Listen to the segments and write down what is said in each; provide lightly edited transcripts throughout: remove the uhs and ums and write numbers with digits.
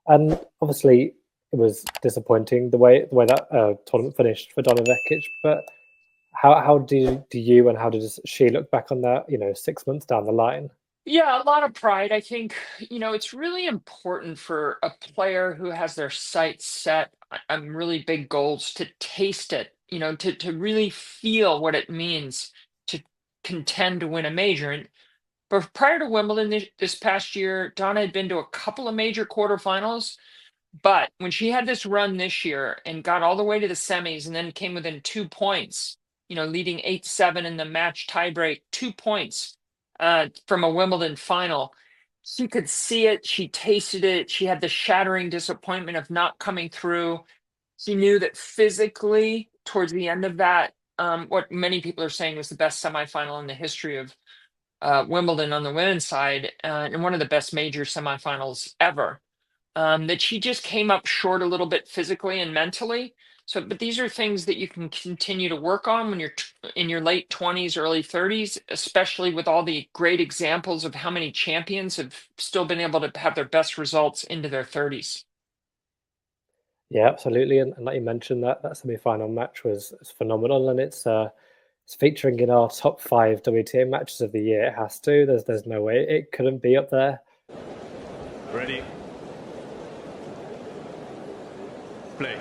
And obviously, it was disappointing the way that tournament finished for Donna Vekic. But how do you and how does she look back on that? 6 months down the line. Yeah, a lot of pride. I think, it's really important for a player who has their sights set on really big goals to taste it, to really feel what it means to contend to win a major. And but prior to Wimbledon this past year, Donna had been to a couple of major quarterfinals. But when she had this run this year and got all the way to the semis and then came within 2 points, leading 8-7 in the match tiebreak, 2 points from a Wimbledon final, she could see it. She tasted it. She had the shattering disappointment of not coming through. She knew that physically, towards the end of that, what many people are saying was the best semifinal in the history of Wimbledon on the women's side, and one of the best major semifinals ever, that she just came up short a little bit physically and mentally. So, but these are things that you can continue to work on when you're in your late 20s, early 30s, especially with all the great examples of how many champions have still been able to have their best results into their 30s. Yeah, absolutely. And like you mentioned, that semi-final match was phenomenal, and it's featuring in our top 5 WTA matches of the year. It has to. There's no way it couldn't be up there. Ready. Play.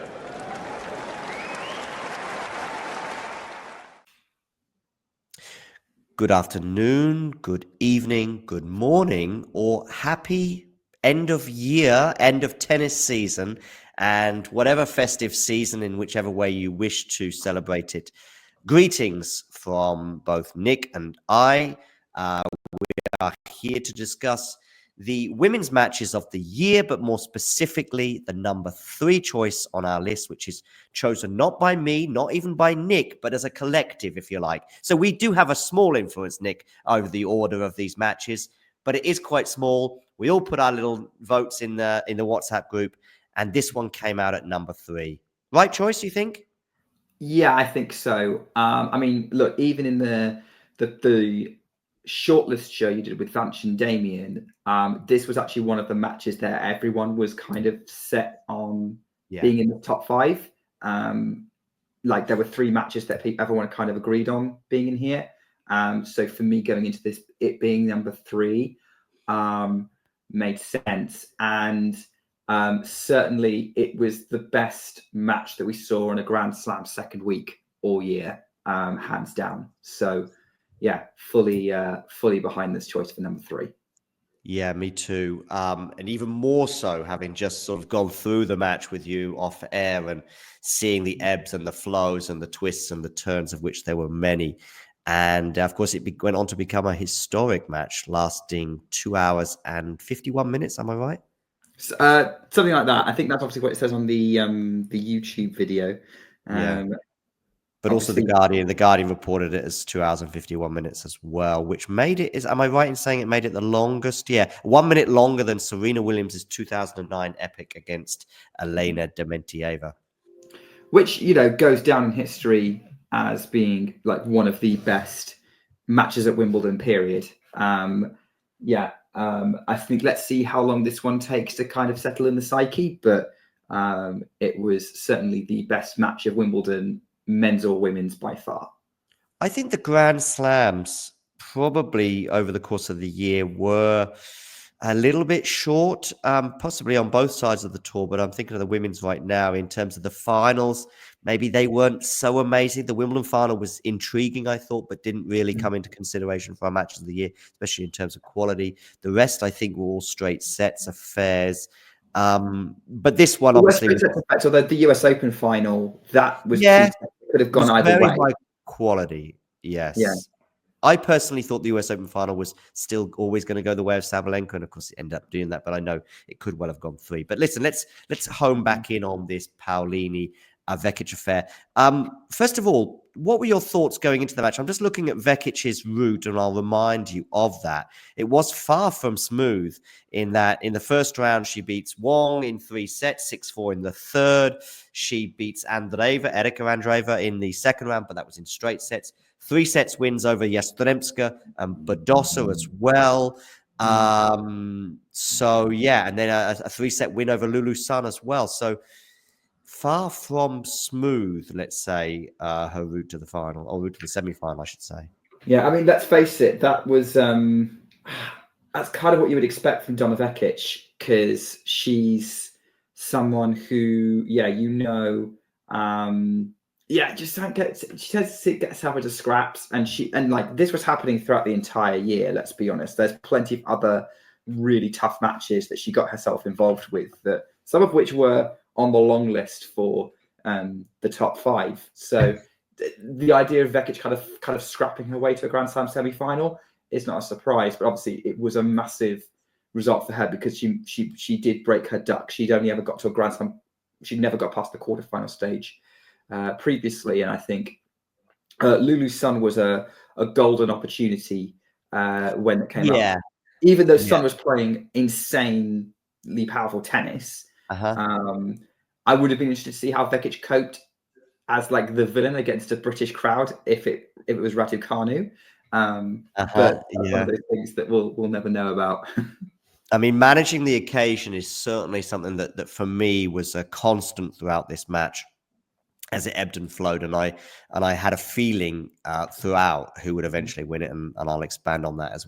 Good afternoon, good evening, good morning, or happy end of year, end of tennis season, and whatever festive season in whichever way you wish to celebrate it. Greetings from both Nick and I. We are here to discuss the women's matches of the year, but more specifically, the number 3 choice on our list, which is chosen not by me, not even by Nick, but as a collective, if you like. So we do have a small influence, Nick, over the order of these matches, but it is quite small. We all put our little votes in the WhatsApp group, and this one came out at number 3. Right choice, you think? Yeah, I think so. I mean, look, even in the shortlist show you did with Vanch and Damien, this was actually one of the matches that everyone was kind of set on being in the top 5. Like there were 3 matches that everyone kind of agreed on being in here. So for me going into this, it being number 3 made sense. And certainly it was the best match that we saw in a Grand Slam second week all year, hands down. So yeah, fully behind this choice for number 3. Yeah, me too. And even more so, having just sort of gone through the match with you off air and seeing the ebbs and the flows and the twists and the turns, of which there were many. And of course, it went on to become a historic match lasting 2 hours and 51 minutes. Am I right? Something like that. I think that's obviously what it says on the YouTube video. Yeah. But also the Guardian reported it as 2 hours and 51 minutes as well, which made it, am I right in saying it made it the longest? Yeah, 1 minute longer than Serena Williams' 2009 epic against Elena Dementieva. Which, goes down in history as being like one of the best matches at Wimbledon, period. I think let's see how long this one takes to kind of settle in the psyche, but it was certainly the best match of Wimbledon, men's or women's, by far. I think the Grand Slams probably over the course of the year were a little bit short, possibly on both sides of the tour, but I'm thinking of the women's right now in terms of the finals. Maybe they weren't so amazing. The Wimbledon final was intriguing, I thought, but didn't really come into consideration for our matches of the year, especially in terms of quality. The rest, I think, were all straight sets, affairs. But this one, obviously, although the US Open final, that was could have gone either very way. High quality, yes. Yeah. I personally thought the US Open final was still always going to go the way of Sabalenka, and of course it ended up doing that. But I know it could well have gone 3. But listen, let's home back in on this Paolini Vekic affair. First of all, what were your thoughts going into the match? I'm just looking at Vekic's route, and I'll remind you of that. It was far from smooth in that in the first round, she beats Wong in 3 sets, 6-4 in the third. She beats Erika Andreeva in the second round, but that was in straight sets. 3 sets wins over Yastremska and Badosa as well. So yeah, and then a 3-set win over Lulu Sun as well. So far from smooth, let's say, her route to the final, or route to the semi-final, I should say. Yeah, I mean, let's face it, that was that's kind of what you would expect from Donna Vekic, because she's someone who, just she tends to get herself into scraps, and like this was happening throughout the entire year. Let's be honest. There's plenty of other really tough matches that she got herself involved with, that some of which were on the long list for the top 5. So the idea of Vekic kind of scrapping her way to a Grand Slam semi-final is not a surprise, but obviously it was a massive result for her, because she did break her duck. She'd only ever got to a Grand Slam. She'd never got past the quarterfinal stage previously, and I think Lulu Sun was a golden opportunity when it came up. Even though Sun was playing insanely powerful tennis, I would have been interested to see how Vekic coped as like the villain against a British crowd if it was Raducanu. But that's one of those things that we'll never know about. I mean, managing the occasion is certainly something that for me was a constant throughout this match, as it ebbed and flowed, and I had a feeling throughout who would eventually win it, and I'll expand on that as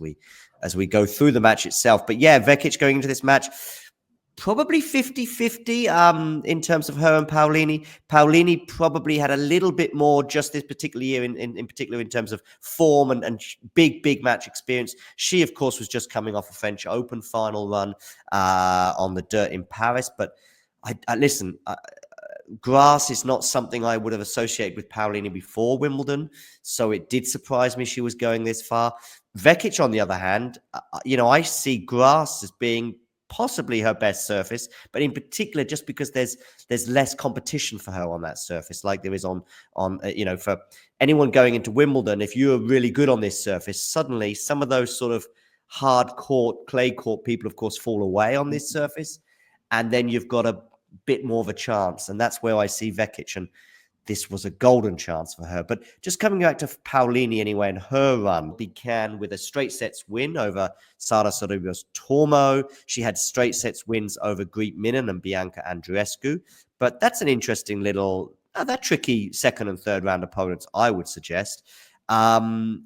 we go through the match itself. But yeah, Vekic going into this match, probably 50-50 in terms of her and Paolini. Paolini probably had a little bit more just this particular year, in particular in terms of form and big match experience. She, of course, was just coming off a French Open final run on the dirt in Paris. But I listen, grass is not something I would have associated with Paolini before Wimbledon, so it did surprise me she was going this far. Vekic, on the other hand, I see grass as being possibly her best surface, but in particular just because there's less competition for her on that surface, like there is on for anyone going into Wimbledon. If you're really good on this surface, suddenly some of those sort of hard court, clay court people, of course, fall away on this surface, and then you've got a bit more of a chance, and that's where I see Vekic, and this was a golden chance for her. But just coming back to Paolini anyway, and her run began with a straight sets win over Sara Sorribes Tormo. She had straight sets wins over Greet Minnen and Bianca Andreescu. But that's an interesting little, that tricky second and third round opponents, I would suggest. Definitely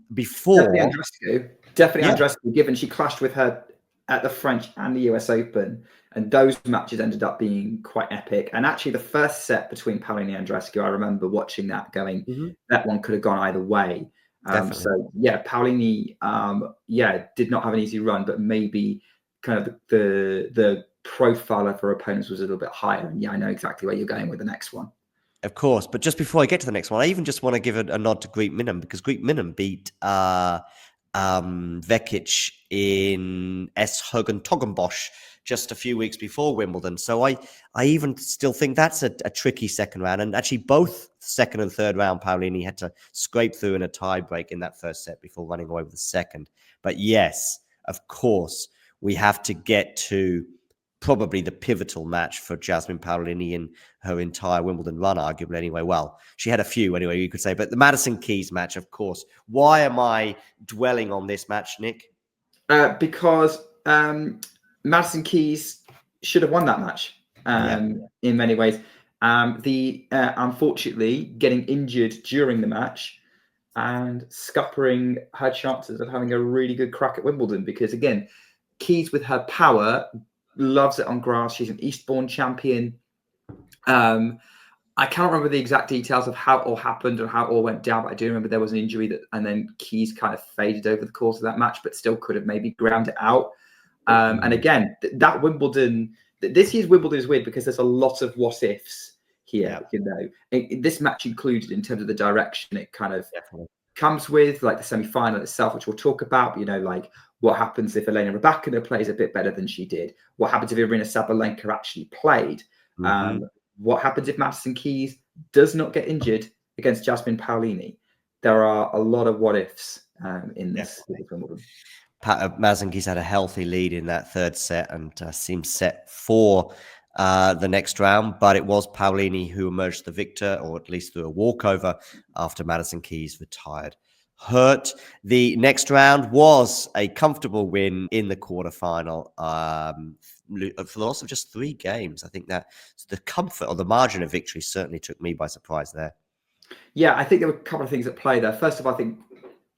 Andreescu, given she clashed with her at the French and the US Open, and those matches ended up being quite epic. And actually, the first set between Paolini and Andreescu, I remember watching that, going, that one could have gone either way. So yeah, Paolini, did not have an easy run, but maybe kind of the profile of her opponents was a little bit higher. And yeah, I know exactly where you're going with the next one. Of course, but just before I get to the next one, I even just want to give a nod to Greet Minnen, because Greet Minnen beat Vekic in Herzogenaurach just a few weeks before Wimbledon. So I even still think that's a tricky second round. And actually both second and third round, Paolini had to scrape through in a tie break in that first set before running away with the second. But yes, of course, we have to get to probably the pivotal match for Jasmine Paolini in her entire Wimbledon run, arguably anyway. Well, she had a few anyway, you could say, but the Madison Keys match, of course. Why am I dwelling on this match, Nick? Because Madison Keys should have won that match in many ways. Unfortunately, getting injured during the match and scuppering her chances of having a really good crack at Wimbledon, because again, Keys with her power loves it on grass. She's an Eastbourne champion. I can't remember the exact details of how it all happened or how it all went down, but I do remember there was an injury and then Keys kind of faded over the course of that match, but still could have maybe ground it out. And again, that Wimbledon, this year's Wimbledon is weird because there's a lot of what ifs here. This match included, in terms of the direction it kind of comes with, like the semi-final itself, which we'll talk about. Like what happens if Elena Rybakina plays a bit better than she did? What happens if Irina Sabalenka actually played? What happens if Madison Keys does not get injured against Jasmine Paolini? There are a lot of what ifs in this Wimbledon. Madison Keys had a healthy lead in that third set and seemed set for the next round, but it was Paolini who emerged the victor, or at least through a walkover, after Madison Keys retired hurt. The next round was a comfortable win in the quarterfinal for the loss of just 3 games. I think that the comfort or the margin of victory certainly took me by surprise there. Yeah, I think there were a couple of things at play there. First of all, I think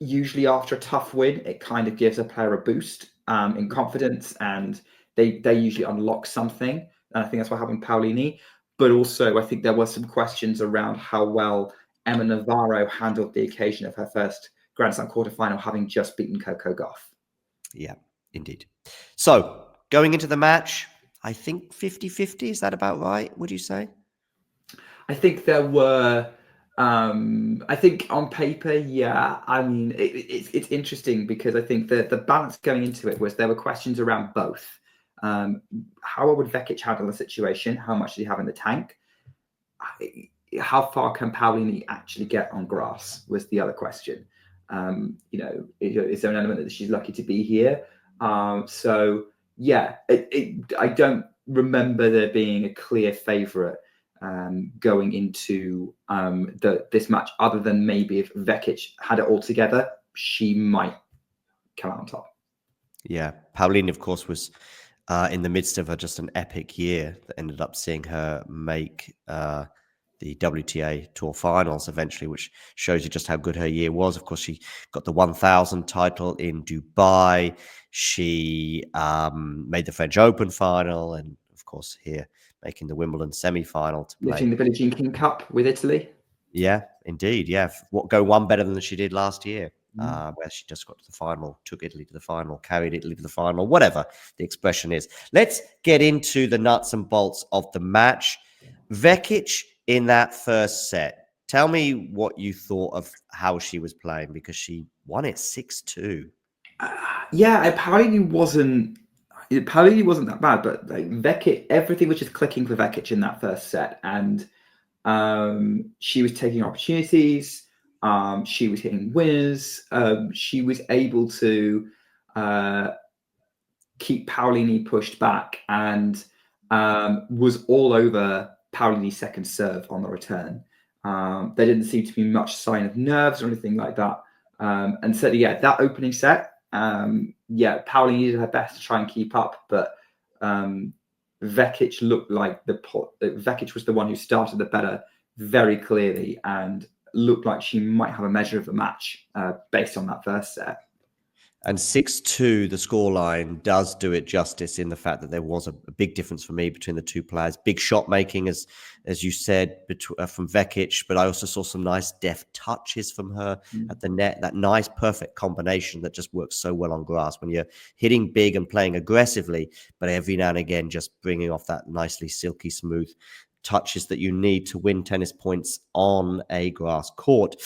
usually after a tough win, it kind of gives a player a boost in confidence, and they usually unlock something. And I think that's what happened with Paolini. But also, I think there were some questions around how well Emma Navarro handled the occasion of her first Grand Slam quarterfinal, having just beaten Coco Gauff. Yeah, indeed. So going into the match, I think 50-50. Is that about right? Would you say? I think there were. I think on paper, yeah. I mean, it's interesting because I think the balance going into it was there were questions around both. How would Vekic handle the situation? How much did he have in the tank? How far can Paolini actually get on grass was the other question. Is there an element that she's lucky to be here? So yeah, I don't remember there being a clear favourite going into this match, other than maybe if Vekic had it all together, she might come out on top. Yeah, Paolini, of course, was in the midst of just an epic year that ended up seeing her make the WTA Tour Finals eventually, which shows you just how good her year was. Of course, she got the 1000 title in Dubai. She made the French Open final, and of course here making the Wimbledon semi-final to play. Lifting the Billie Jean King Cup with Italy. Yeah, indeed. Yeah, go one better than she did last year, where she just got to the final, took Italy to the final, carried Italy to the final, whatever the expression is. Let's get into the nuts and bolts of the match. Vekic in that first set. Tell me what you thought of how she was playing, because she won it 6-2. Yeah, Paolini wasn't that bad, but like Vekic, everything was just clicking for Vekic in that first set, and she was taking opportunities. She was hitting winners. She was able to keep Paolini pushed back, and was all over Paolini's second serve on the return. There didn't seem to be much sign of nerves or anything like that. And so, yeah, that opening set, Paolini did her best to try and keep up, but Vekic looked like Vekic was the one who started the better very clearly, and looked like she might have a measure of the match based on that first set. And 6-2, the scoreline does do it justice in the fact that there was a big difference for me between the two players. Big shot making, as you said, from Vekic, but I also saw some nice deft touches from her at the net. That nice, perfect combination that just works so well on grass when you're hitting big and playing aggressively, but every now and again just bringing off that nicely silky smooth touches that you need to win tennis points on a grass court.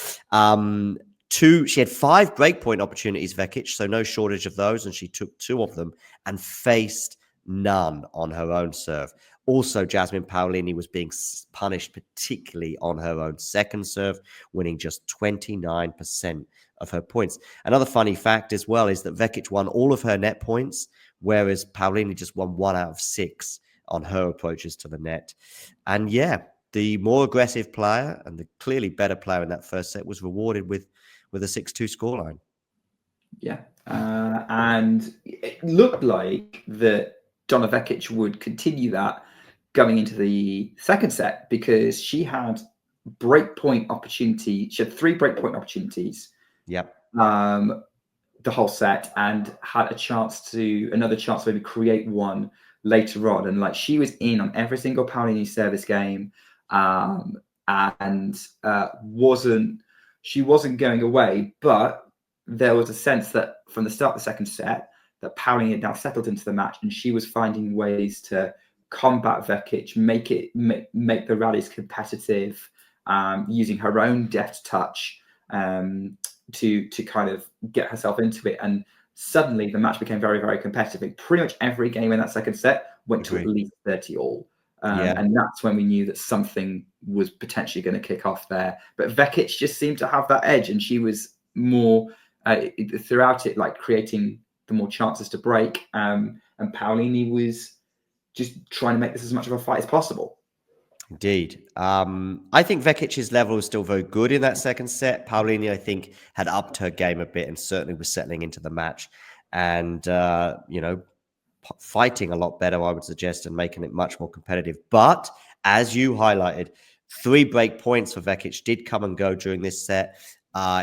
She had 5 breakpoint opportunities, Vekic, so no shortage of those, and she took 2 of them and faced none on her own serve. Also, Jasmine Paolini was being punished, particularly on her own second serve, winning just 29% of her points. Another funny fact as well is that Vekic won all of her net points, whereas Paolini just won 1 out of 6 on her approaches to the net. And yeah, the more aggressive player and the clearly better player in that first set was rewarded with a 6-2 scoreline. Yeah. And it looked like that Donna Vekic would continue that going into the second set, because she had breakpoint opportunity. She had 3 breakpoint opportunities. Yep. The whole set, and had another chance to maybe create one later on. And like, she was in on every single Paolini service game, and she wasn't going away, but there was a sense that from the start of the second set that Paolini had now settled into the match, and she was finding ways to combat Vekic, make the rallies competitive, using her own deft touch to kind of get herself into it. And suddenly the match became very, very competitive. Pretty much every game in that second set went to at least 30 all. And that's when we knew that something was potentially going to kick off there. But Vekic just seemed to have that edge, and she was more throughout it, like creating the more chances to break. And Paolini was just trying to make this as much of a fight as possible. Indeed. I think Vekic's level was still very good in that second set. Paolini, I think, had upped her game a bit and certainly was settling into the match and, fighting a lot better, I would suggest, and making it much more competitive. But as you highlighted, 3 break points for Vekic did come and go during this set,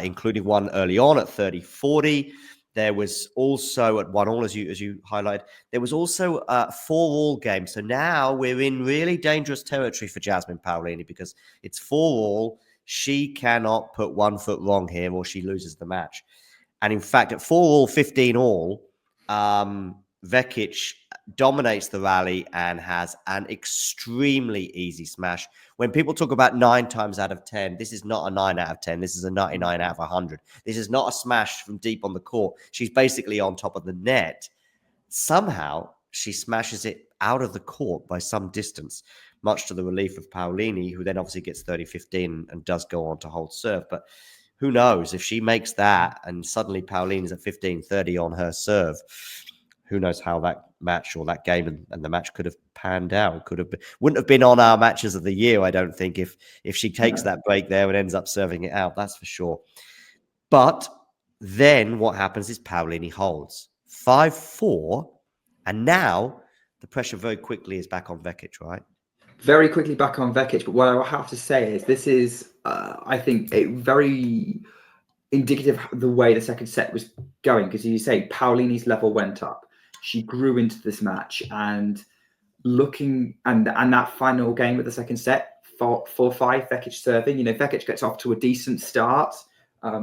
including one early on at 30-40. There was also at 1-1, as you highlighted, there was also a 4-4 game. So now we're in really dangerous territory for Jasmine Paolini because it's 4-4. She cannot put one foot wrong here or she loses the match. And in fact, at 4-4, 15-all, Vekic dominates the rally and has an extremely easy smash. When people talk about 9 times out of 10, this is not a 9 out of 10. This is a 99 out of 100. This is not a smash from deep on the court. She's basically on top of the net. Somehow, she smashes it out of the court by some distance, much to the relief of Paolini, who then obviously gets 30-15 and does go on to hold serve. But who knows? If she makes that and suddenly Paolini's at 15-30 on her serve, who knows how that match or that game and the match could have panned out. Wouldn't have been on our matches of the year, I don't think, if she takes that break there and ends up serving it out. That's for sure. But then what happens is Paolini holds 5-4, and now the pressure very quickly is back on Vekic, right? Very quickly back on Vekic. But what I have to say is this is, I think, a very indicative of the way the second set was going. Because as you say, Paolini's level went up. She grew into this match, and that final game of the second set, 4-5, Vekic serving. Vekic gets off to a decent start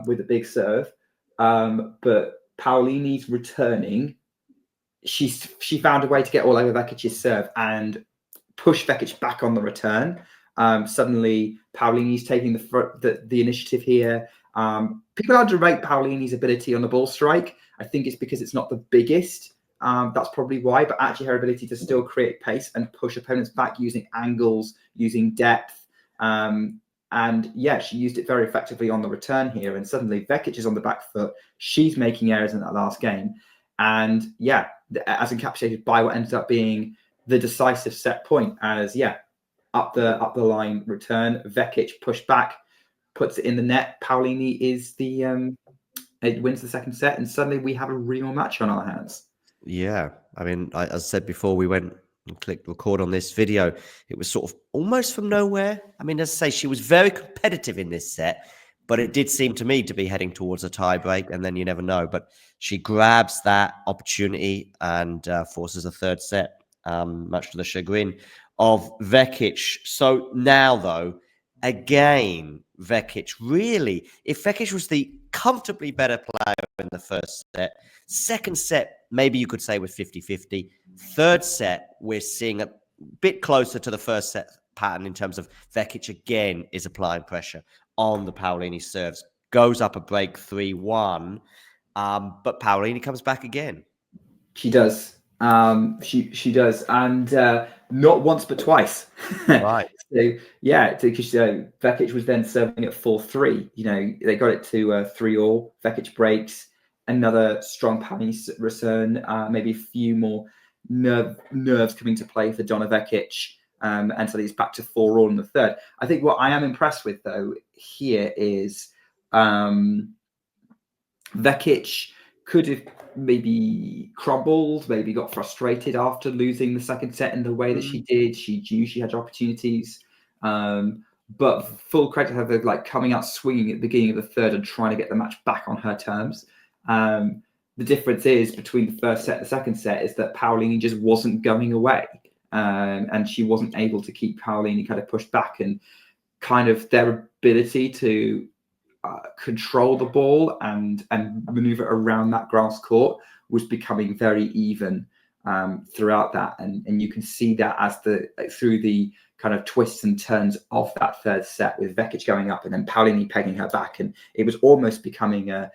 with a big serve, but Paolini's returning. She found a way to get all over Vekic's serve and push Vekic back on the return. Suddenly, Paolini's taking the initiative here. People underrate Paolini's ability on the ball strike. I think it's because it's not the biggest. That's probably why, but actually her ability to still create pace and push opponents back using angles, using depth. And yeah, she used it very effectively on the return here. And suddenly Vekic is on the back foot. She's making errors in that last game. And yeah, as encapsulated by what ended up being the decisive set point, as up the line return, Vekic pushed back, puts it in the net. Paolini is it wins the second set, and suddenly we have a real match on our hands. Yeah, I mean, as I said before, we went and clicked record on this video. It was sort of almost from nowhere. I mean, as I say, she was very competitive in this set, but it did seem to me to be heading towards a tie break, and then you never know. But she grabs that opportunity and forces a third set, much to the chagrin of Vekic. So now, though, again, Vekic really, if Vekic was the comfortably better player in the first set, second set, maybe you could say was 50-50. Third set, we're seeing a bit closer to the first set pattern in terms of Vekic again is applying pressure on the Paolini serves, goes up a break 3-1, but Paolini comes back again. She does. She does, and not once but twice. Right. So yeah, because Vekic was then serving at 4-3. They got it to 3-3. Vekic breaks. Another strong Paolini return. Maybe a few more nerves coming to play for Donna Vekic. And so it's back to 4-4 in the third. I think what I am impressed with, though, here is Vekic could have maybe crumbled, maybe got frustrated after losing the second set in the way that she did. She knew she had opportunities. But full credit to her for coming out swinging at the beginning of the third and trying to get the match back on her terms. The difference is between the first set and the second set is that Paolini just wasn't going away. And she wasn't able to keep Paolini kind of pushed back, and kind of their ability to control the ball and maneuver around that grass court was becoming very even throughout that. And you can see that as through the kind of twists and turns of that third set, with Vekic going up and then Paolini pegging her back. And it was almost becoming a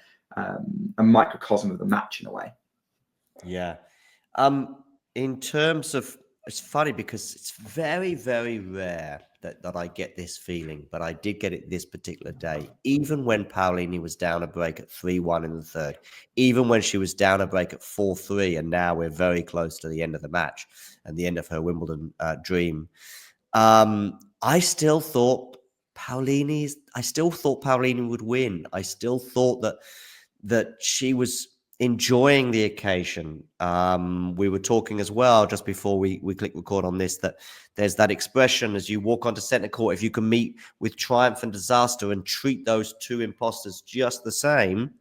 microcosm of the match in a way. Yeah. In terms of, it's funny because it's very, very rare that I get this feeling, but I did get it this particular day. Even when Paolini was down a break at 3-1 in the third, even when she was down a break at 4-3, and now we're very close to the end of the match and the end of her Wimbledon dream. I still thought Paolini would win. I still thought that she was enjoying the occasion. We were talking as well just before we click record on this, that there's that expression as you walk onto centre court, if you can meet with triumph and disaster and treat those two imposters just the same,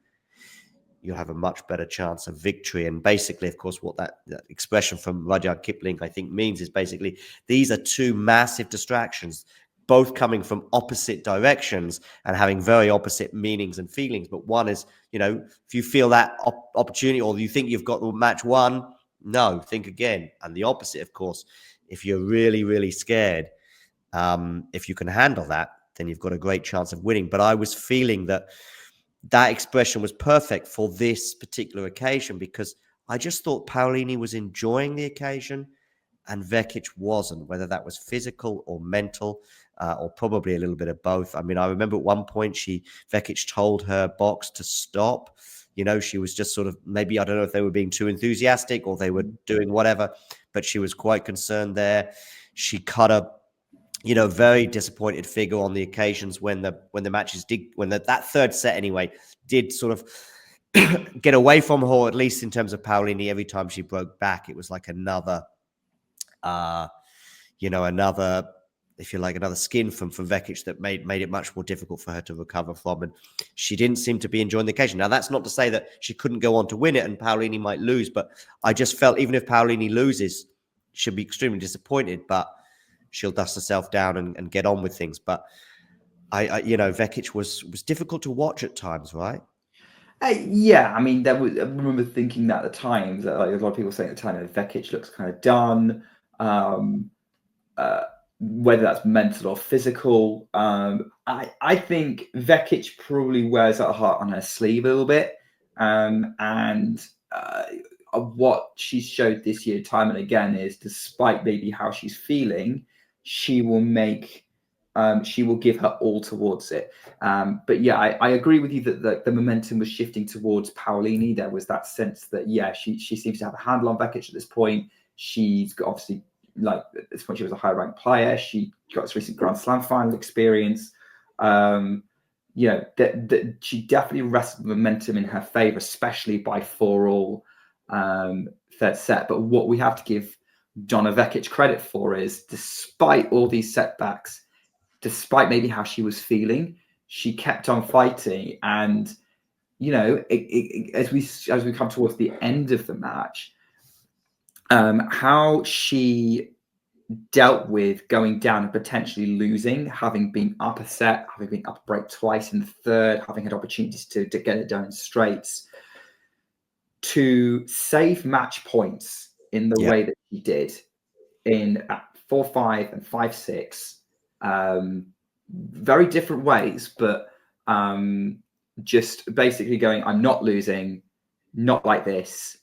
you'll have a much better chance of victory. And basically, of course, what that expression from Rudyard Kipling, I think, means is basically these are two massive distractions, both coming from opposite directions and having very opposite meanings and feelings. But one is, if you feel that opportunity or you think you've got the match won, no, think again. And the opposite, of course, if you're really, really scared, if you can handle that, then you've got a great chance of winning. But I was feeling that expression was perfect for this particular occasion because I just thought Paolini was enjoying the occasion and Vekic wasn't, whether that was physical or mental, or probably a little bit of both. I mean, I remember at one point Vekic told her box to stop. She was just sort of, maybe, I don't know if they were being too enthusiastic or they were doing whatever, but she was quite concerned there. She cut a very disappointed figure on the occasions when the matches that third set anyway did sort of get away from her, or at least in terms of Paolini. Every time she broke back, it was like another, if you like, another skin from Vekic that made it much more difficult for her to recover from. And she didn't seem to be enjoying the occasion. Now, that's not to say that she couldn't go on to win it and Paolini might lose, but I just felt even if Paolini loses, she'll be extremely disappointed, but she'll dust herself down and get on with things. But Vekic was difficult to watch at times, right? Yeah, I mean, I remember thinking that at the time, that like a lot of people saying at the time that Vekic looks kind of done, whether that's mental or physical. I think Vekic probably wears that heart on her sleeve a little bit, and what she's showed this year time and again is, despite maybe how she's feeling, she will give her all towards it. But yeah, I agree with you that the momentum was shifting towards Paolini. There was that sense that, yeah, she seems to have a handle on Vekic at this point. She's got, obviously, like, at this point, she was a high-ranked player. She got this recent Grand Slam final experience. She definitely wrestled momentum in her favor, especially by 4-all third set. But what we have to give Donna Vekic credit for is, despite all these setbacks, despite maybe how she was feeling, she kept on fighting. And as we come towards the end of the match, how she dealt with going down and potentially losing, having been up a set, having been up a break twice in the third, having had opportunities to get it done in straights, to save match points in the way that she did in 4-5 and 5-6, very different ways, but just basically going, I'm not losing, not like this.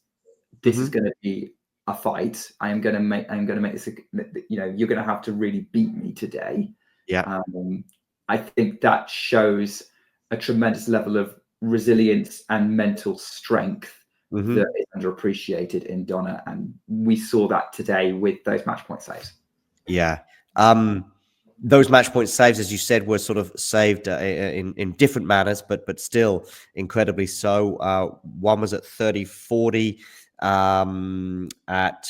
This is going to be a fight. I'm going to make this, you're going to have to really beat me today. Yeah. I think that shows a tremendous level of resilience and mental strength that is underappreciated in Donna. And we saw that today with those match point saves. Yeah. Those match point saves, as you said, were sort of saved in different manners, but still incredibly so. One was at 30-40, at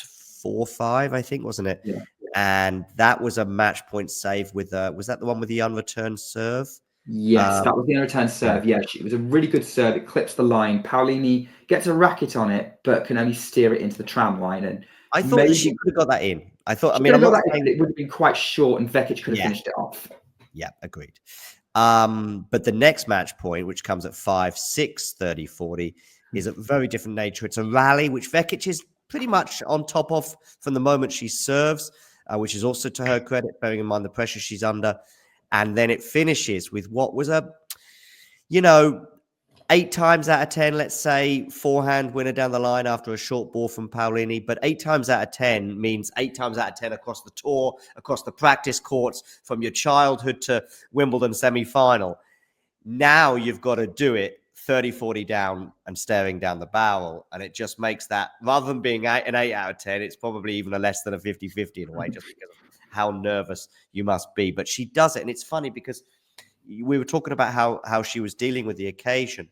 4-5, I think, wasn't it? Yeah. And that was a match point save with was that the one with the unreturned serve? Yes, that was the unreturned serve. Yeah, it was a really good serve. It clips the line. Paolini gets a racket on it, but can only steer it into the tram line. And I thought that she could have got that in. I thought, I'm not saying it would have been quite short, and Vekic could have finished it off. Yeah, agreed. But the next match point, which comes at 5-6, 30-40, is a very different nature. It's a rally, which Vekic is pretty much on top of from the moment she serves, which is also to her credit, bearing in mind the pressure she's under. And then it finishes with what was 8 times out of 10, let's say, forehand winner down the line after a short ball from Paolini. But 8 times out of 10 means 8 times out of 10 across the tour, across the practice courts, from your childhood to Wimbledon semi-final. Now you've got to do it 30-40 down and staring down the barrel. And it just makes that, rather than being an 8 out of 10, it's probably even a less than a 50-50 in a way, just because of how nervous you must be. But she does it. And it's funny because we were talking about how she was dealing with the occasion.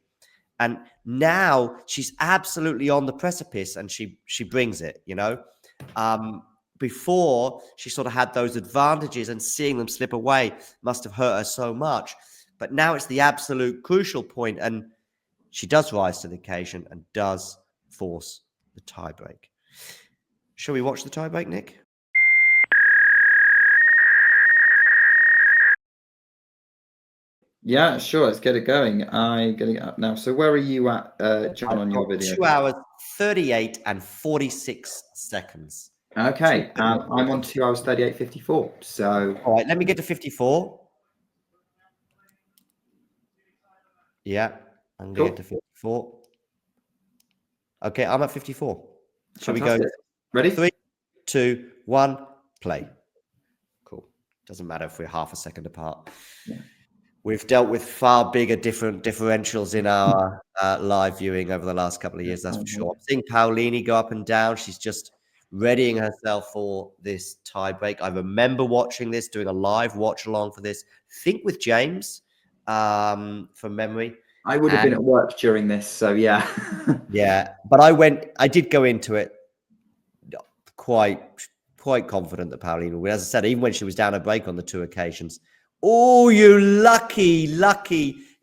And now she's absolutely on the precipice and she brings it, you know. Before, she sort of had those advantages and seeing them slip away must have hurt her so much. But now it's the absolute crucial point, and she does rise to the occasion and does force the tiebreak. Shall we watch the tiebreak, Nick? Yeah, sure. Let's get it going. I'm getting it up now. So where are you at, John, on your video? 2 hours, 38 and 46 seconds. Okay. I'm on 2 hours, 38:54. So. All right, let me get to 54. Yeah, I'm going to get to 54. Okay, I'm at 54. Shall we go? Ready? 3, 2, 1, play. Cool. Doesn't matter if we're half a second apart. Yeah. We've dealt with far bigger differentials in our live viewing over the last couple of years, that's for sure. I'm seeing Paolini go up and down. She's just readying herself for this tiebreak. I remember watching this, doing a live watch along for this. Think with James, from memory. I would have been at work during this, so yeah. Yeah, but I did go into it quite confident that Paolini would. As I said, even when she was down a break on the 2 occasions. Oh, you lucky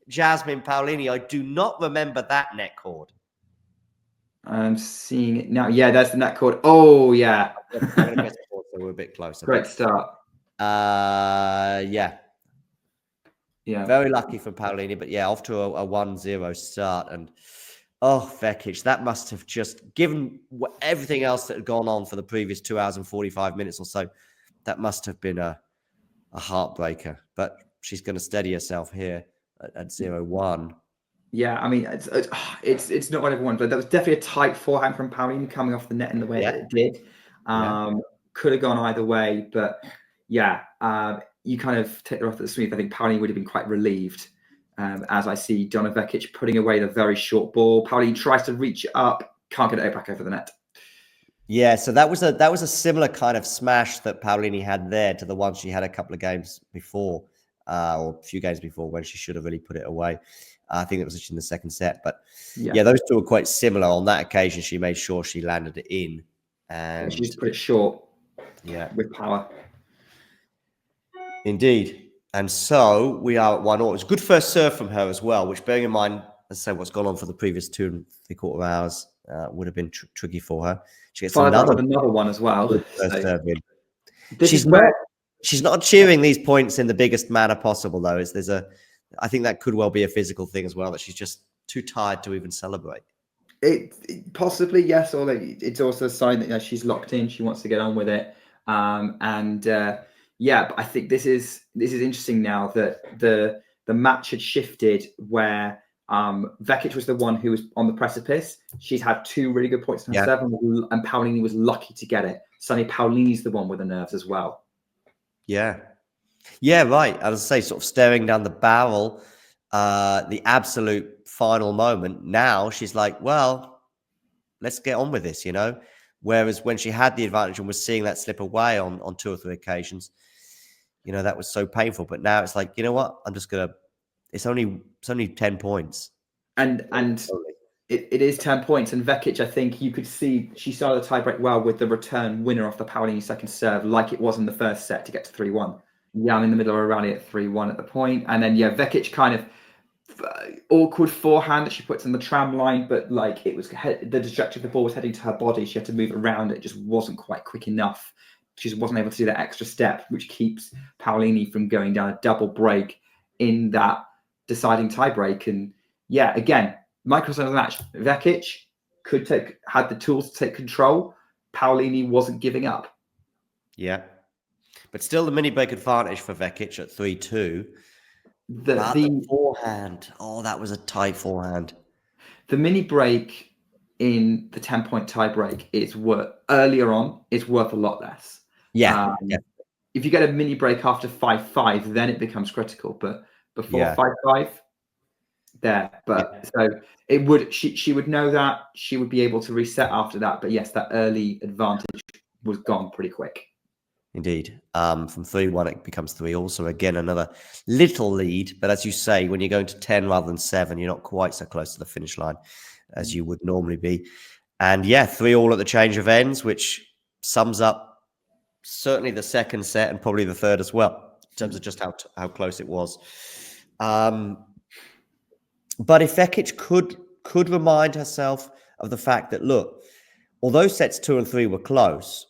Jasmine Paolini. I do not remember that net cord. I'm seeing it now. Yeah, that's the net cord. Oh, yeah. I'm going to press pause, so we're a bit closer. Great start. Yeah. Yeah. Very lucky from Paolini, but yeah, off to a 1-0 start. And oh, Vekic, that must have just, given everything else that had gone on for the previous 2 hours and 45 minutes or so, that must have been a heartbreaker. But she's going to steady herself here at 0-1. Yeah, I mean, it's not what everyone, but that was definitely a tight forehand from Paolini coming off the net in the way that it did. Could have gone either way, but yeah, you kind of take her off at the smooth. I think Paolini would have been quite relieved, as I see Donna Vekic putting away the very short ball. Paolini tries to reach it up, can't get it back over the net. Yeah, so that was a similar kind of smash that Paolini had there to the one she had a couple of games before, or a few games before, when she should have really put it away. I think it was in the second set, but yeah, those two were quite similar. On that occasion, she made sure she landed it in, and she just put it short. Yeah, with power. Indeed. And so we are at 1-0. It was a good first serve from her as well, which, bearing in mind, as I say, what's gone on for the previous 2 3/4 hours, would have been tricky for her. She gets another one as well. First serve in. She's not cheering these points in the biggest manner possible, though. I think that could well be a physical thing as well, that she's just too tired to even celebrate. It possibly, yes, or it's also a sign that she's locked in. She wants to get on with it, yeah. But I think this is interesting now that the match had shifted where Vekic was the one who was on the precipice. She's had 2 really good points in her serve, and Paolini was lucky to get it. Suddenly, Paolini's the one with the nerves as well. Yeah. Yeah, right. As I say, sort of staring down the barrel, the absolute final moment. Now she's like, well, let's get on with this, you know? Whereas when she had the advantage and was seeing that slip away on 2 or 3 occasions, you know, that was so painful. But now it's like, you know what? I'm just going to, it's only 10 points. And it is 10 points. And Vekic, I think you could see she started the tiebreak well with the return winner off the Paolini second serve, like it was in the first set to get to 3-1. Yeah, I'm in the middle of a rally at 3-1 at the point. And then, yeah, Vekic kind of awkward forehand that she puts in the tram line, but like it was the trajectory of the ball was heading to her body. She had to move around. It just wasn't quite quick enough. She just wasn't able to do that extra step, which keeps Paolini from going down a double break in that deciding tiebreak. And yeah, again, microscope of the match. Vekic had the tools to take control. Paolini wasn't giving up. Yeah. But still the mini break advantage for Vekic at 3-2. The forehand. Oh, that was a tight forehand. The mini break in the 10-point tie break is worth earlier on. It's worth a lot less. Yeah. If you get a mini break after 5-5, then it becomes critical. But before 5-5, there. But so it would. She would know that. She would be able to reset after that. But yes, that early advantage was gone pretty quick. Indeed. From 3-1, it becomes 3-all. So again, another little lead. But as you say, when you're going to 10 rather than 7, you're not quite so close to the finish line as you would normally be. And yeah, 3-all at the change of ends, which sums up certainly the second set and probably the third as well, in terms of just how close it was. But if Vekic could remind herself of the fact that, look, although sets 2 and 3 were close,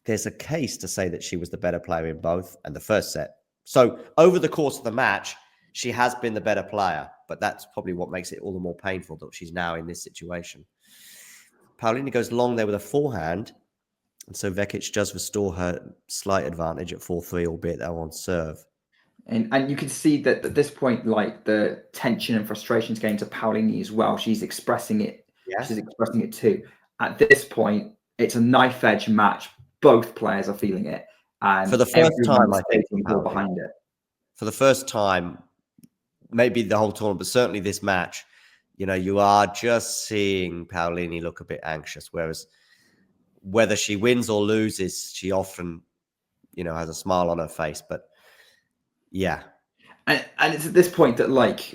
there's a case to say that she was the better player in both and the first set. So over the course of the match, she has been the better player, but that's probably what makes it all the more painful that she's now in this situation. Paolini goes long there with a forehand, and so Vekic does restore her slight advantage at 4-3, albeit they're on serve. And you can see that at this point, like, the tension and frustration is getting to Paolini as well. She's expressing it. Yeah. She's expressing it too. At this point, it's a knife edge match. Both players are feeling it, and for the first time, I think, behind it. For the first time, maybe the whole tournament, but certainly this match, you are just seeing Paolini look a bit anxious. Whereas whether she wins or loses, she often, has a smile on her face. But yeah. And it's at this point that, like,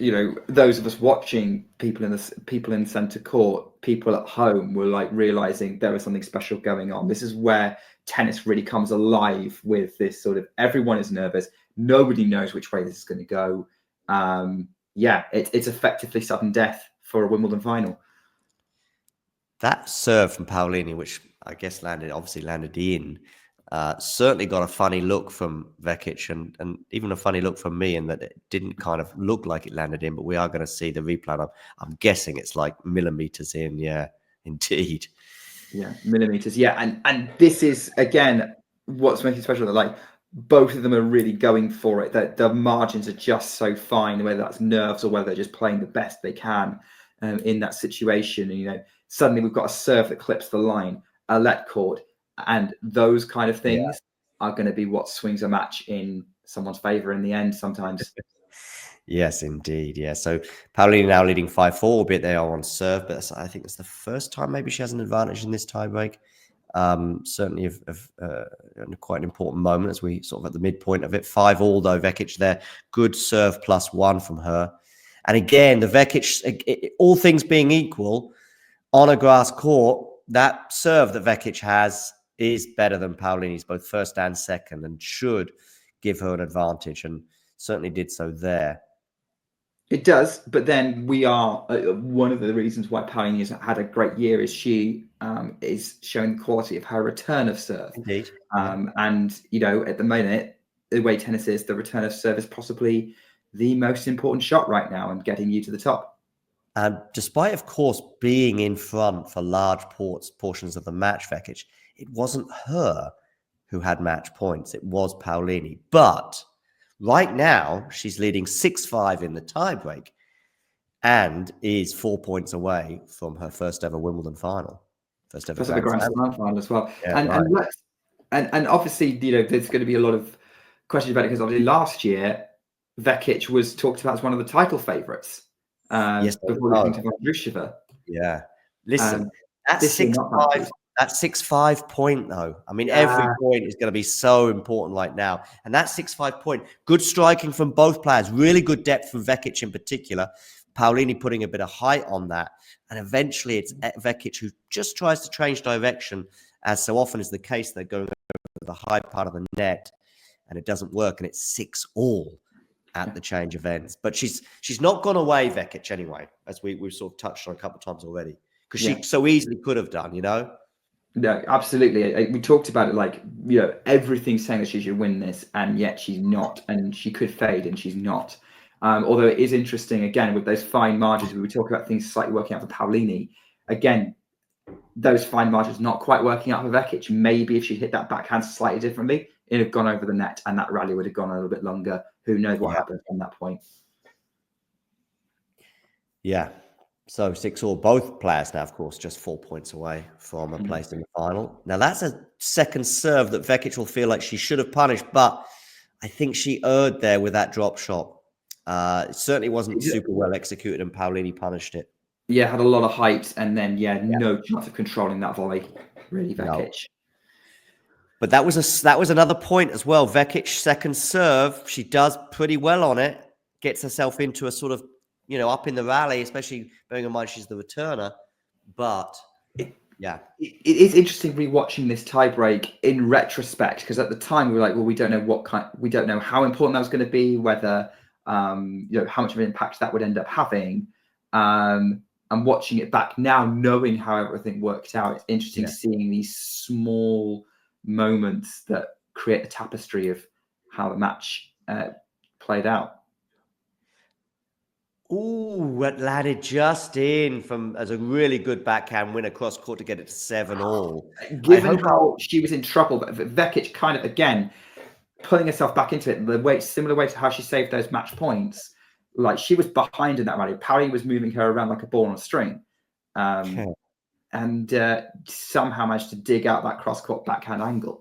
those of us watching, people in center court, people at home, were like realizing there was something special going on. This is where tennis really comes alive, with this sort of, everyone is nervous. Nobody knows which way this is going to go. It's effectively sudden death for a Wimbledon final. That serve from Paolini, which I guess landed in, certainly got a funny look from Vekic and even a funny look from me, in that it didn't kind of look like it landed in, but we are going to see the replay. I'm guessing it's like millimeters in. Yeah, indeed. Yeah, millimeters. Yeah, and this is, again, what's making it special. That, like, both of them are really going for it. That the margins are just so fine, whether that's nerves or whether they're just playing the best they can in that situation. And, suddenly we've got a serve that clips the line, a let court, and those kind of things are going to be what swings a match in someone's favor in the end sometimes. Yes, indeed. Yeah. So Paolini now leading 5-4, albeit they are on serve, but I think it's the first time maybe she has an advantage in this tiebreak. Certainly quite an important moment as we sort of at the midpoint of it. 5-all though, Vekic there. Good serve +1 from her. And again, the Vekic, all things being equal, on a grass court, that serve that Vekic has is better than Paolini's, both first and second, and should give her an advantage, and certainly did so there. It does, but then we are one of the reasons why Paolini has had a great year is she is showing the quality of her return of serve. Indeed. And at the minute, the way tennis is, the return of serve is possibly the most important shot right now and getting you to the top. And despite, of course, being in front for large portions of the match, Vekic, it wasn't her who had match points. It was Paolini. But right now, she's leading 6-5 in the tiebreak and is 4 points away from her first ever Wimbledon final. First ever Grand Slam final as well. Yeah, and obviously, there's going to be a lot of questions about it, because obviously last year, Vekic was talked about as one of the title favourites. Before losing to Vondrousova. Yeah. Listen, that's 6-5 point though. I mean, every point is going to be so important right now. And that 6-5 point, good striking from both players, really good depth from Vekic in particular. Paolini putting a bit of height on that. And eventually it's Vekic who just tries to change direction, as so often is the case. They're going over the high part of the net and it doesn't work, and it's 6-all at the change of ends. But she's not gone away, Vekic, anyway, as we've sort of touched on a couple of times already, because she so easily could have done, No, absolutely. We talked about it, like, everything's saying that she should win this, and yet she's not, and she could fade, and she's not. Although it is interesting, again, with those fine margins, we talk about things slightly working out for Paolini. Again, those fine margins not quite working out for Vekic. Maybe if she hit that backhand slightly differently, it'd have gone over the net, and that rally would have gone a little bit longer. Who knows what happened from that point? Yeah. So 6-all, both players now, of course, just 4 points away from a place in the final. Now, that's a second serve that Vekic will feel like she should have punished, but I think she erred there with that drop shot. It certainly wasn't super well executed, and Paolini punished it. Yeah, had a lot of height, and then, no chance of controlling that volley, really, Vekic. But that was another point as well. Vekic second serve, she does pretty well on it, gets herself into a sort of, up in the rally, especially bearing in mind she's the returner. But yeah, it is interesting rewatching this tiebreak in retrospect, because at the time we were like, well, we don't know how important that was going to be, whether how much of an impact that would end up having. And watching it back now, knowing how everything worked out, it's interesting seeing these small moments that create a tapestry of how the match played out. Ooh, that landed just in as a really good backhand win across court to get it to 7-all. Given how she was in trouble, but Vekic kind of, again, pulling herself back into it, similar way to how she saved those match points. Like, she was behind in that rally. Paolini was moving her around like a ball on a string. And somehow managed to dig out that cross-court backhand angle.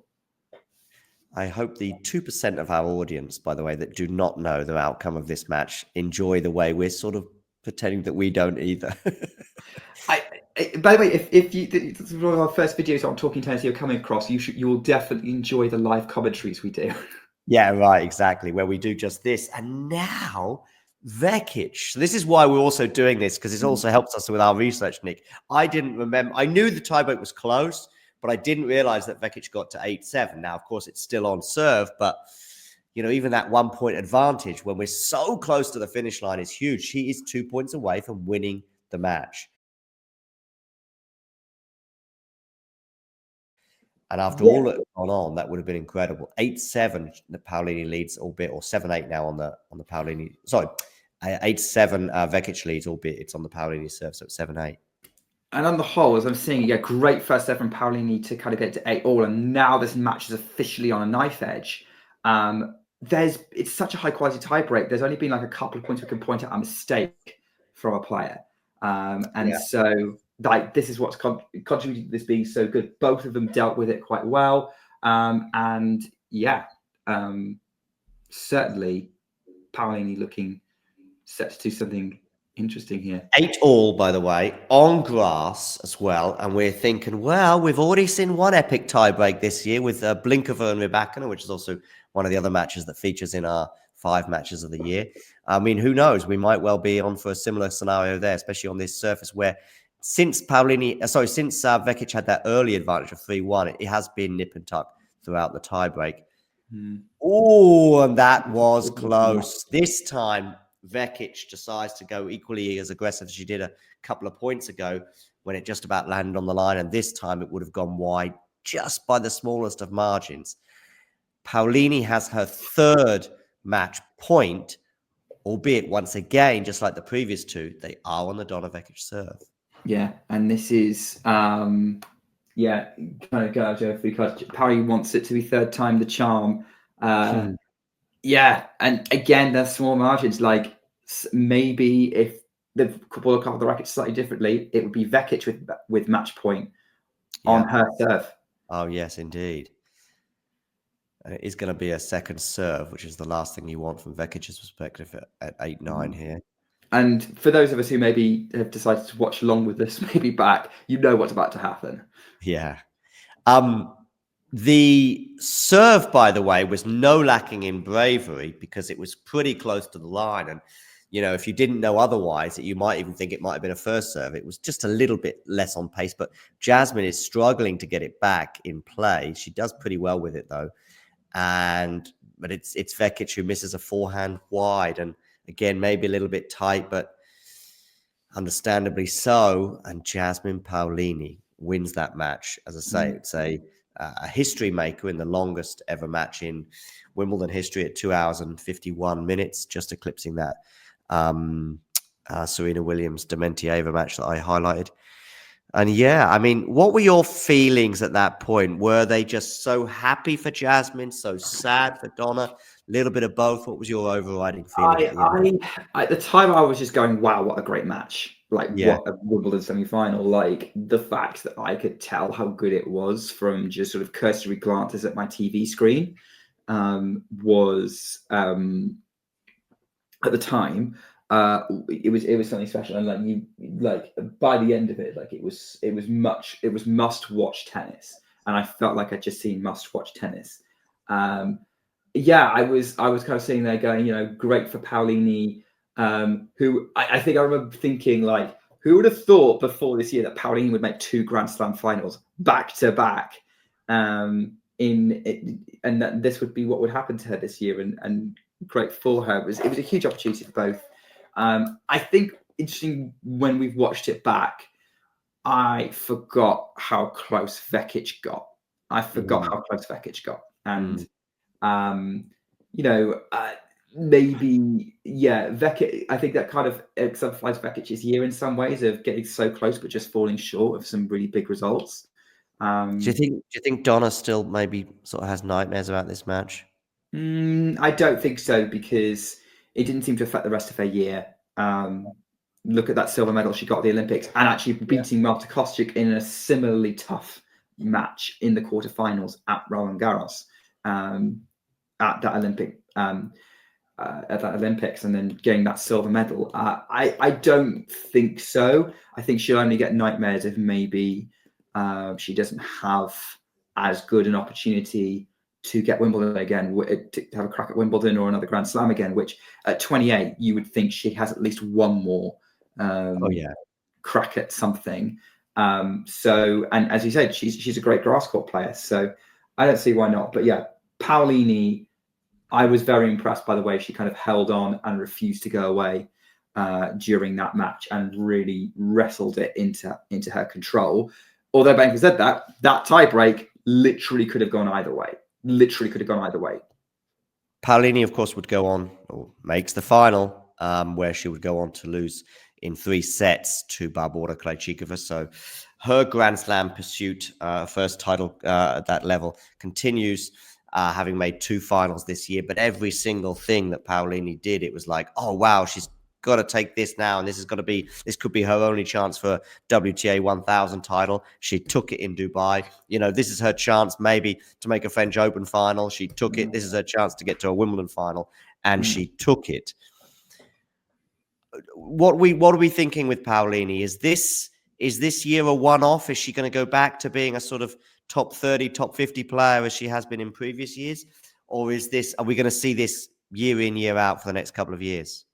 I hope the 2% of our audience, by the way, that do not know the outcome of this match enjoy the way we're sort of pretending that we don't either. By the way, if this is one of our first videos on Talking Tennis you're coming across, you will definitely enjoy the live commentaries we do. Yeah, right, exactly, where we do just this. And now Vekic. So this is why we're also doing this, because it also helps us with our research, Nick. I didn't remember. I knew the tiebreak was close, but I didn't realize that Vekic got to 8-7. Now, of course, it's still on serve, but even that 1 point advantage when we're so close to the finish line is huge. She is 2 points away from winning the match. And after all that had gone on, that would have been incredible. 8-7, the Paolini leads, albeit, or 7-8 now on the Paolini. Sorry, 8-7 Vekic leads, albeit it's on the Paolini serve, so it's 7-8. And on the whole, as I'm seeing, great first serve from Paolini to kind of get to 8-all, and now this match is officially on a knife edge. It's such a high quality tiebreak. There's only been like a couple of points we can point out a mistake from a player, so like this is what's contributed to this being so good. Both of them dealt with it quite well, certainly Paolini looking set to do something interesting here. 8-all, by the way, on grass as well. And we're thinking, well, we've already seen one epic tiebreak this year with Blinkova and Rybakina, which is also one of the other matches that features in our 5 matches of the year. I mean, who knows? We might well be on for a similar scenario there, especially on this surface where since Vekic had that early advantage of 3-1, it has been nip and tuck throughout the tiebreak. Oh, and that was close. This time, Vekic decides to go equally as aggressive as she did a couple of points ago when it just about landed on the line. And this time it would have gone wide just by the smallest of margins. Paolini has her 3rd match point, albeit once again, just like the previous 2, they are on the Donna Vekic serve. Yeah, and this is kind of go because Paolini wants it to be 3rd time the charm. Yeah, and again, there's small margins. Like maybe if the couple of the rackets slightly differently, it would be Vekic with match point on her serve. Oh yes, indeed. And it is going to be a second serve, which is the last thing you want from Vekic's perspective at 8-9 here. And for those of us who maybe have decided to watch along with this, maybe back, what's about to happen. Yeah. The serve, by the way, was no lacking in bravery because it was pretty close to the line. And, if you didn't know otherwise, you might even think it might have been a first serve. It was just a little bit less on pace, but Jasmine is struggling to get it back in play. She does pretty well with it, though. But it's Vekic who misses a forehand wide. And again, maybe a little bit tight, but understandably so. And Jasmine Paolini wins that match. As I say, it's a history maker in the longest ever match in Wimbledon history at 2 hours and 51 minutes, just eclipsing that Serena Williams Dementieva match that I highlighted. And yeah, I mean, what were your feelings at that point? Were they just so happy for Jasmine, so sad for Donna? A little bit of both. What was your overriding feeling? At the time, I was just going, wow, what a great match. What a Wimbledon semi-final. Like, the fact that I could tell how good it was from just sort of cursory glances at my TV screen was, at the time, it was something special. And by the end of it, it was must-watch tennis. and I felt like I'd just seen must-watch tennis. Yeah, I was kind of sitting there going, great for Paolini, who I think I remember thinking, like, who would have thought before this year that Paolini would make 2 Grand Slam finals back to back, and that this would be what would happen to her this year, and great for her. It was a huge opportunity for both. I think interesting when we've watched it back, I forgot how close Vekic got. And maybe, yeah, Vekic, I think that kind of exemplifies Vekic's year in some ways, of getting so close but just falling short of some really big results. Do you think Donna still maybe sort of has nightmares about this match? I don't think so, because it didn't seem to affect the rest of her year. Look at that silver medal she got at the Olympics, and actually beating Marta Kostyuk in a similarly tough match in the quarterfinals at Roland Garros, at that Olympics, and then getting that silver medal. I don't think so. I think she'll only get nightmares if maybe she doesn't have as good an opportunity to get Wimbledon again, to have a crack at Wimbledon or another Grand Slam again, which at 28, you would think she has at least one more crack at something. So, and as you said, she's a great grass court player, so I don't see why not. But yeah, Paolini, I was very impressed by the way she kind of held on and refused to go away during that match, and really wrestled it into her control. Although Banker said that tiebreak literally could have gone either way. Paolini, of course, would go on, or makes the final, where she would go on to lose in 3 sets to Barbora Krejcikova. So her Grand Slam pursuit, first title at that level, continues, having made 2 finals this year. But every single thing that Paolini did, it was like, oh, wow, she's got to take this now, and this could be her only chance for a WTA 1000 title. She took it in Dubai. This is her chance maybe to make a French Open final. She took it. This is her chance to get to a Wimbledon final, and she took it. What are we thinking with Paolini? Is this year a one-off? Is she going to go back to being a sort of top 30, top 50 player as she has been in previous years, or are we going to see this year in, year out for the next couple of years?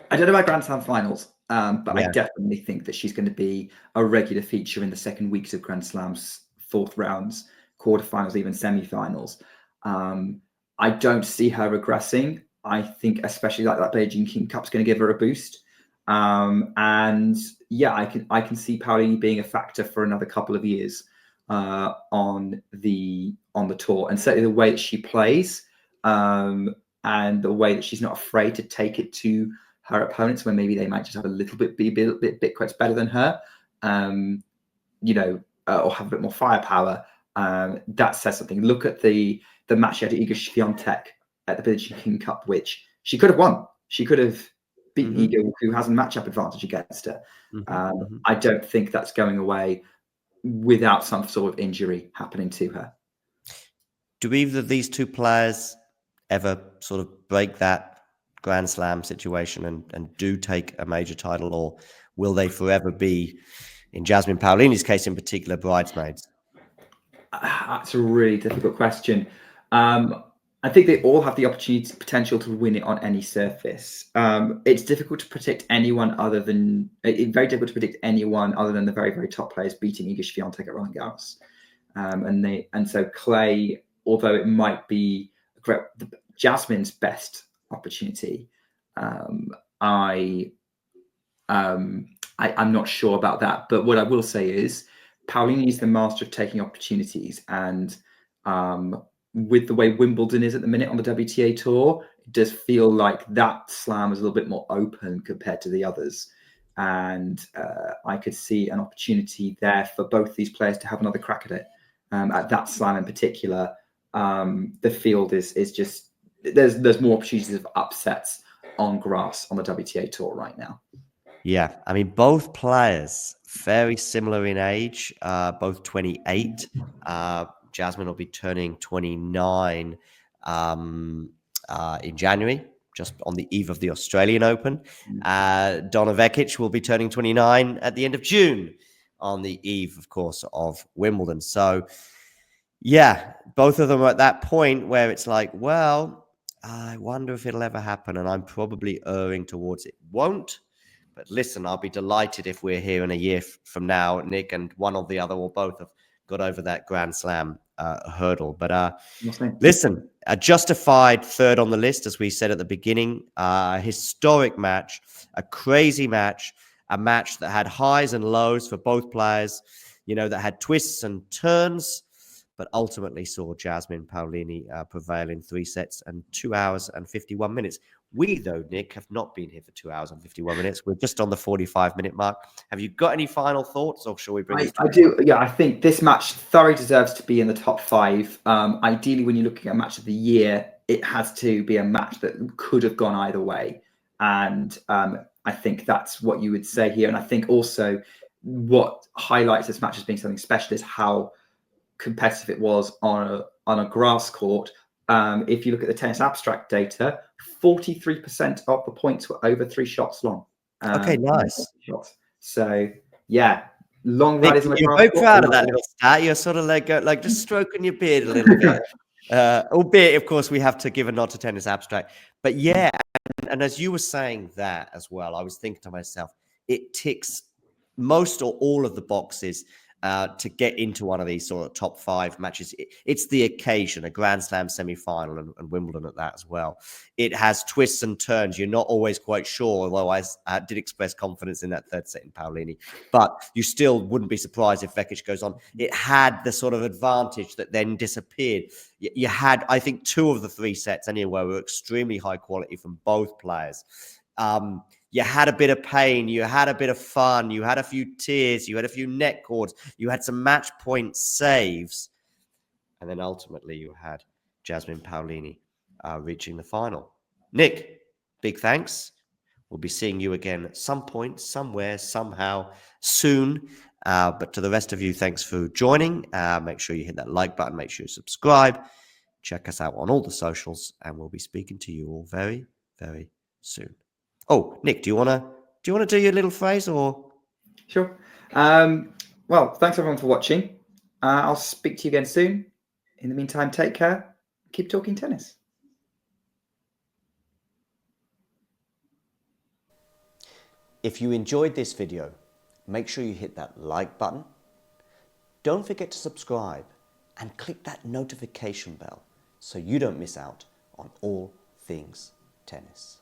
I don't know about Grand Slam finals, but I definitely think that she's going to be a regular feature in the second weeks of Grand Slams, 4th rounds, quarterfinals, even semi-finals. I don't see her regressing. I think especially like that Beijing King Cup's going to give her a boost. And yeah, I can see Paolini being a factor for another couple of years on the tour, and certainly the way that she plays, and the way that she's not afraid to take it to her opponents when maybe they might just have a little bit better than her, or have a bit more firepower. That says something. Look at the match she had at Iga Świątek at the Beijing King Cup, which she could have won. She could have beaten Iga, who has a matchup advantage against her. I don't think that's going away without some sort of injury happening to her. Do either of these 2 players ever sort of break that Grand Slam situation and do take a major title, or will they forever be, in Jasmine Paolini's case in particular, bridesmaids? That's a really difficult question. I think they all have the potential to win it on any surface. It's difficult to predict anyone other than the very, very top players beating Iga Świątek at Roland Garros. And so clay, although it might be Jasmine's best opportunity, I'm not sure about that. But what I will say is Paolini is the master of taking opportunities, and with the way Wimbledon is at the minute on the WTA tour, it does feel like that slam is a little bit more open compared to the others. And I could see an opportunity there for both these players to have another crack at it. At that slam in particular, the field is just, there's more opportunities of upsets on grass on the WTA tour right now. Yeah, I mean, both players very similar in age, both 28. Jasmine will be turning 29 in January, just on the eve of the Australian Open. Donna Vekic will be turning 29 at the end of June, on the eve, of course, of Wimbledon. So, Yeah, both of them are at that point where it's like, well, I wonder if it'll ever happen, and I'm probably erring towards it won't. But listen, I'll be delighted if we're here in a year from now, Nick, and one or the other or both have got over that Grand Slam hurdle. But listen, a justified third on the list, as we said at the beginning, a historic match, a crazy match, a match that had highs and lows for both players, that had twists and turns, but ultimately saw Jasmine Paolini prevail in 3 sets and 2 hours and 51 minutes. We, though, Nick, have not been here for 2 hours and 51 minutes. We're just on the 45-minute mark. Have you got any final thoughts, or shall we bring this to I do. Yeah, I think this match thoroughly deserves to be in the top 5. Ideally, when you're looking at a match of the year, it has to be a match that could have gone either way. And I think that's what you would say here. And I think also what highlights this match as being something special is how competitive it was on a grass court. If you look at the tennis abstract data, 43% of the points were over 3 shots long. Okay, nice. So yeah, long Nick, rallies on the you're grass very court. proud of that little stat. You're sort of like just stroking your beard a little bit. Albeit, of course, we have to give a nod to tennis abstract. But yeah, and as you were saying that as well, I was thinking to myself, it ticks most or all of the boxes to get into one of these sort of top 5 matches. It's the occasion, a Grand Slam semi-final, and Wimbledon at that as well. It has twists and turns. You're not always quite sure, although I did express confidence in that third set in Paolini. But you still wouldn't be surprised if Vekic goes on. It had the sort of advantage that then disappeared. You had, I think, 2 of the 3 sets anyway were extremely high quality from both players. You had a bit of pain, you had a bit of fun, you had a few tears, you had a few net cords, you had some match point saves, and then ultimately you had Jasmine Paolini reaching the final. Nick, big thanks. We'll be seeing you again at some point, somewhere, somehow, soon. But to the rest of you, thanks for joining. Make sure you hit that like button, make sure you subscribe. Check us out on all the socials, and we'll be speaking to you all very, very soon. Oh, Nick, do you want to do your little phrase, or? Sure. Well, thanks everyone for watching. I'll speak to you again soon. In the meantime, take care. Keep talking tennis. If you enjoyed this video, make sure you hit that like button. Don't forget to subscribe and click that notification bell so you don't miss out on all things tennis.